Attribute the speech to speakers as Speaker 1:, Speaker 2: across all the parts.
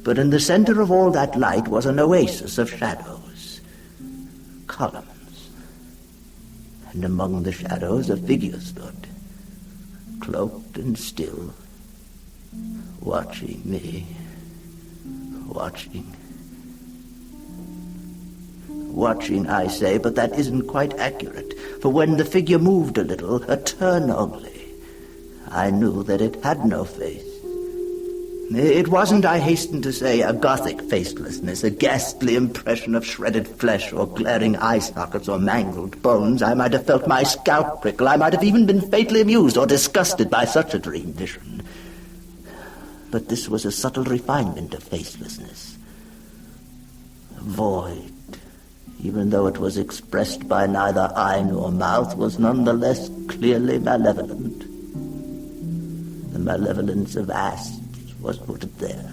Speaker 1: But in the center of all that light was an oasis of shadows, columns. And among the shadows a figure stood, cloaked and still, watching me, watching. Watching, I say, but that isn't quite accurate, for when the figure moved a little, a turn only, I knew that it had no face. It wasn't, I hasten to say, a gothic facelessness, a ghastly impression of shredded flesh or glaring eye sockets or mangled bones. I might have felt my scalp prickle. I might have even been fatally amused or disgusted by such a dream vision. But this was a subtle refinement of facelessness. A void, even though it was expressed by neither eye nor mouth, was nonetheless clearly malevolent. The malevolence of asps was put there.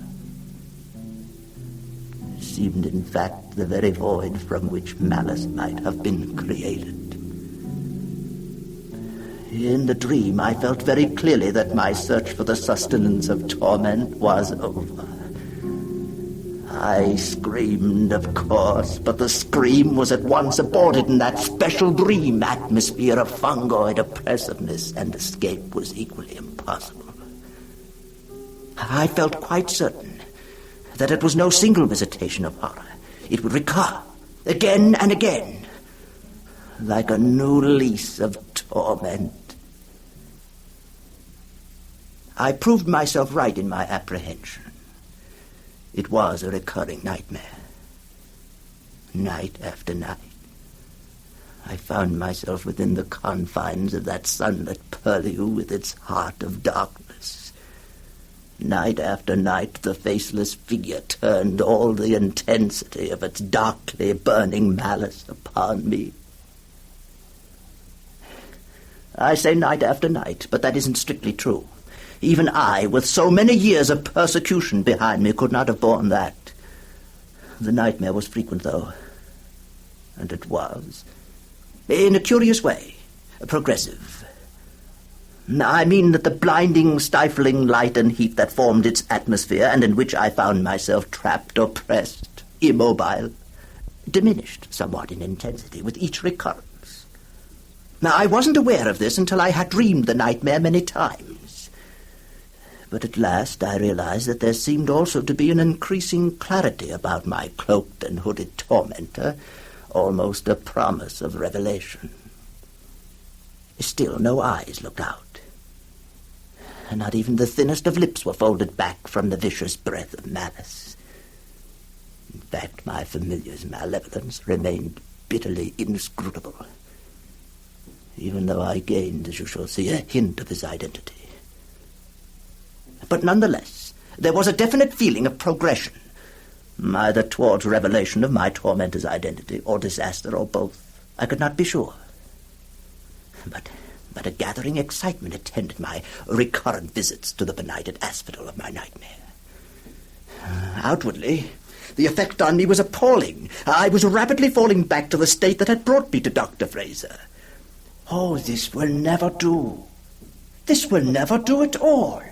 Speaker 1: It seemed, in fact, the very void from which malice might have been created. In the dream, I felt very clearly that my search for the sustenance of torment was over. I screamed, of course, but the scream was at once aborted in that special dream atmosphere of fungoid oppressiveness, and escape was equally impossible. I felt quite certain that it was no single visitation of horror. It would recur again and again, like a new lease of torment. I proved myself right in my apprehension. It was a recurring nightmare. Night after night, I found myself within the confines of that sunlit purlieu with its heart of darkness. Night after night, the faceless figure turned all the intensity of its darkly burning malice upon me. I say night after night, but that isn't strictly true. Even I, with so many years of persecution behind me, could not have borne that. The nightmare was frequent, though, and it was, in a curious way, progressive. I mean that the blinding, stifling light and heat that formed its atmosphere, and in which I found myself trapped, oppressed, immobile, diminished somewhat in intensity with each recurrence. Now, I wasn't aware of this until I had dreamed the nightmare many times. But at last I realized that there seemed also to be an increasing clarity about my cloaked and hooded tormentor, almost a promise of revelation. Still, no eyes looked out. Not even the thinnest of lips were folded back from the vicious breath of malice. In fact, my familiar's malevolence remained bitterly inscrutable, even though I gained, as you shall see, a hint of his identity. But nonetheless, there was a definite feeling of progression, either towards revelation of my tormentor's identity or disaster or both. I could not be sure. But a gathering excitement attended my recurrent visits to the benighted asphodel of my nightmare. Outwardly, the effect on me was appalling. I was rapidly falling back to the state that had brought me to Dr. Fraser. Oh, this will never do. This will never do at all.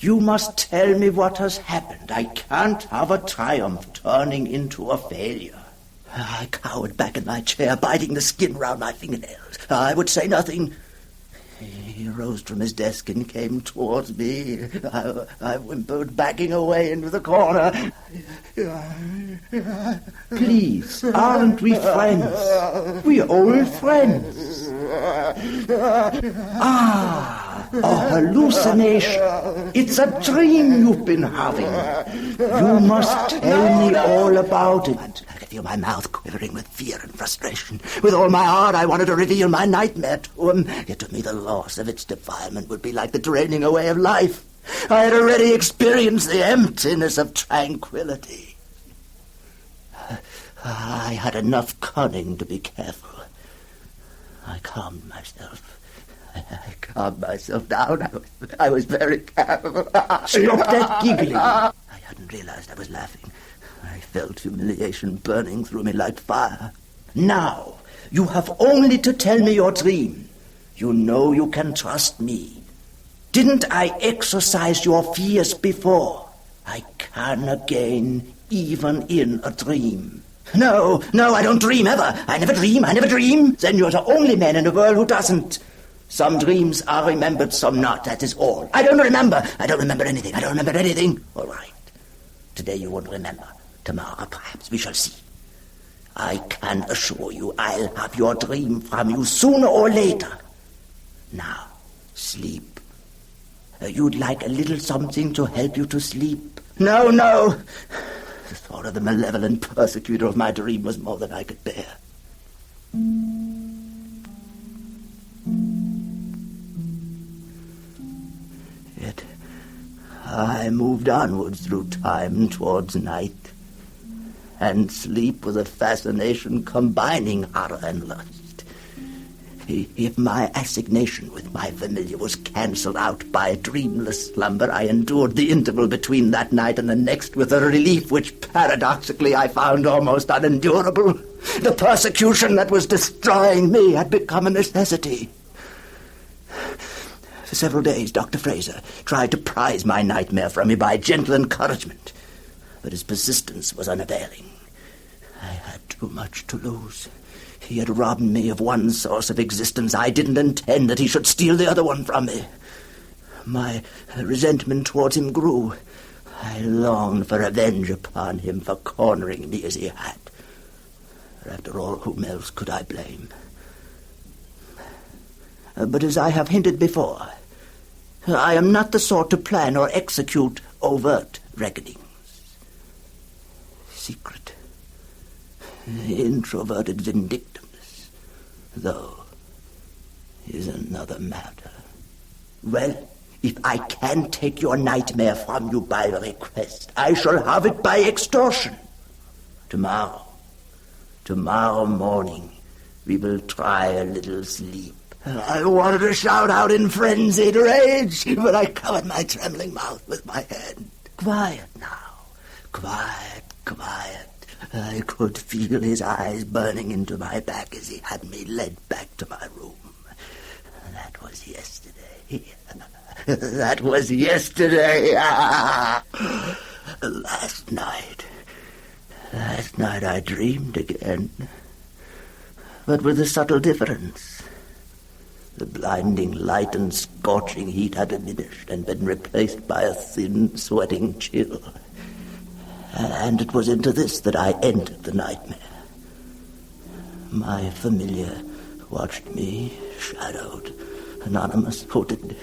Speaker 1: You must tell me what has happened. I can't have a triumph turning into a failure. I cowered back in my chair, biting the skin round my fingernails. I would say nothing. He rose from his desk and came towards me. I whimpered, backing away into the corner. Please, aren't we friends? We're old friends. A hallucination. It's a dream you've been having. You must tell me all about it. I could feel my mouth quivering with fear and frustration. With all my heart, I wanted to reveal my nightmare to him. Yet to me, the loss of its defilement would be like the draining away of life. I had already experienced the emptiness of tranquility. I had enough cunning to be careful. I calmed myself. I calmed myself down. I was very careful. Stop that giggling. I hadn't realized I was laughing. I felt humiliation burning through me like fire. Now, you have only to tell me your dream. You know you can trust me. Didn't I exorcise your fears before? I can again, even in a dream. No, I don't dream ever. I never dream. Then you're the only man in the world who doesn't. Some dreams are remembered, some not, that is all. I don't remember anything. All right. Today you won't remember. Tomorrow, perhaps, we shall see. I can assure you I'll have your dream from you sooner or later. Now, sleep. You'd like a little something to help you to sleep? No. The thought of the malevolent persecutor of my dream was more than I could bear. Yet I moved onwards through time towards night, and sleep was a fascination combining horror and lust. If my assignation with my familiar was cancelled out by dreamless slumber, I endured the interval between that night and the next with a relief which paradoxically I found almost unendurable. The persecution that was destroying me had become a necessity. For several days, Dr. Fraser tried to prize my nightmare from me by gentle encouragement, but his persistence was unavailing. I had too much to lose. He had robbed me of one source of existence. I didn't intend that he should steal the other one from me. My resentment towards him grew. I longed for revenge upon him for cornering me as he had. After all, whom else could I blame? But as I have hinted before, I am not the sort to plan or execute overt reckonings. Secret, introverted vindictiveness, though, is another matter. Well, if I can take your nightmare from you by request, I shall have it by extortion. Tomorrow morning, we will try a little sleep. I wanted to shout out in frenzied rage, but I covered my trembling mouth with my hand. Quiet now. Quiet. I could feel his eyes burning into my back as he had me led back to my room. That was yesterday. Last night I dreamed again, but with a subtle difference. The blinding light and scorching heat had diminished and been replaced by a thin, sweating chill. And it was into this that I entered the nightmare. My familiar watched me, shadowed, anonymous, hooded,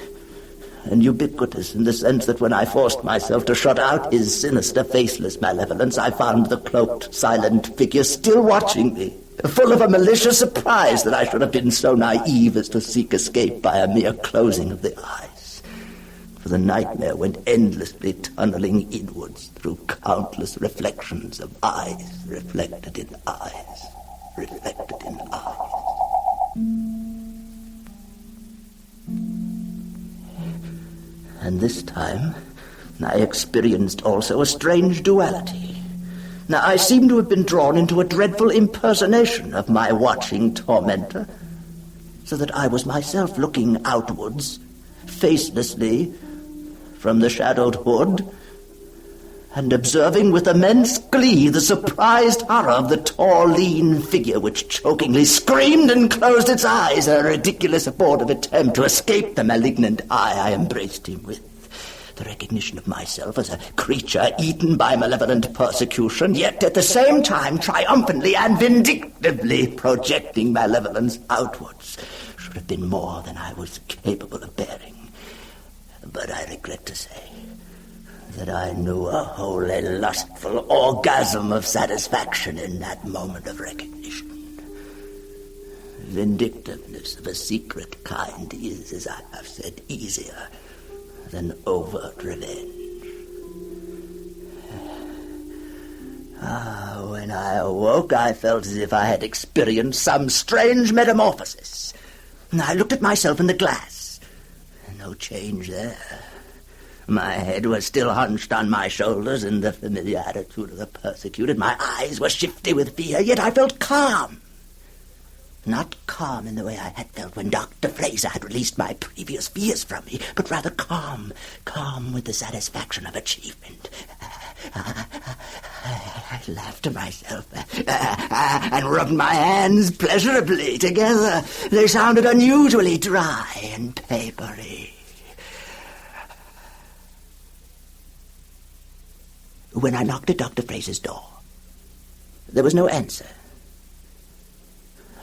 Speaker 1: and ubiquitous in the sense that when I forced myself to shut out his sinister, faceless malevolence, I found the cloaked, silent figure still watching me, full of a malicious surprise that I should have been so naive as to seek escape by a mere closing of the eyes. For the nightmare went endlessly tunneling inwards through countless reflections of eyes reflected in eyes, reflected in eyes. And this time, I experienced also a strange duality. Now, I seemed to have been drawn into a dreadful impersonation of my watching tormentor, so that I was myself looking outwards, facelessly, from the shadowed hood, and observing with immense glee the surprised horror of the tall, lean figure which chokingly screamed and closed its eyes, a ridiculous abortive attempt to escape the malignant eye I embraced him with. The recognition of myself as a creature eaten by malevolent persecution, yet at the same time triumphantly and vindictively projecting malevolence outwards, should have been more than I was capable of bearing. But I regret to say that I knew a wholly lustful orgasm of satisfaction in that moment of recognition. Vindictiveness of a secret kind is, as I have said, easier than overt revenge. When I awoke, I felt as if I had experienced some strange metamorphosis. I looked at myself in the glass. No change there. My head was still hunched on my shoulders in the familiar attitude of the persecuted. My eyes were shifty with fear, yet I felt calm. Not calm in the way I had felt when Dr. Fraser had released my previous fears from me, but rather calm with the satisfaction of achievement. I laughed to myself and rubbed my hands pleasurably together. They sounded unusually dry and papery. When I knocked at Dr. Fraser's door, there was no answer.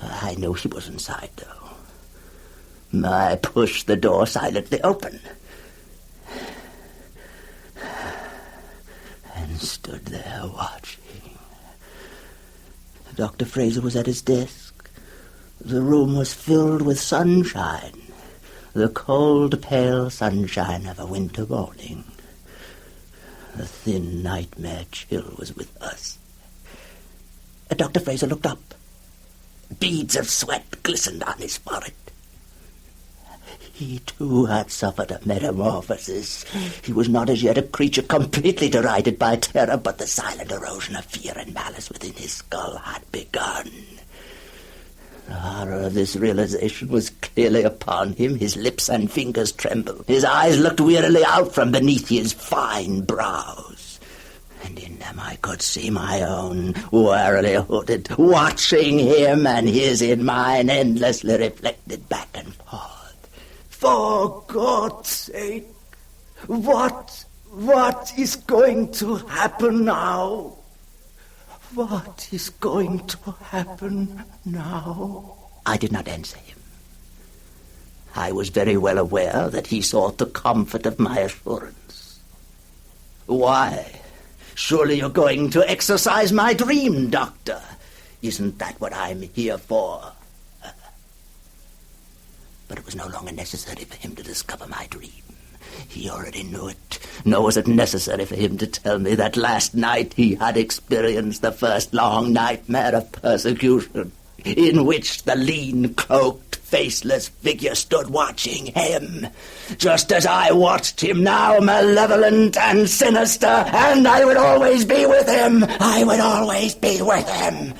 Speaker 1: I knew she was inside, though. I pushed the door silently open and stood there watching. Dr. Fraser was at his desk. The room was filled with sunshine, the cold, pale sunshine of a winter morning. The thin nightmare chill was with us. Dr. Fraser looked up. Beads of sweat glistened on his forehead. He, too, had suffered a metamorphosis. He was not as yet a creature completely derided by terror, but the silent erosion of fear and malice within his skull had begun. The horror of this realization was clearly upon him. His lips and fingers trembled. His eyes looked wearily out from beneath his fine brows. And in them I could see my own, warily hooded, watching him and his in mine, endlessly reflected back and forth. For God's sake, what is going to happen now? What is going to happen now? I did not answer him. I was very well aware that he sought the comfort of my assurance. Why? Surely you're going to exorcise my dream, Doctor. Isn't that what I'm here for? But it was no longer necessary for him to discover my dream. He already knew it. Nor was it necessary for him to tell me that last night he had experienced the first long nightmare of persecution, in which the lean, cloaked, faceless figure stood watching him, just as I watched him now, malevolent and sinister, and I would always be with him. I would always be with him.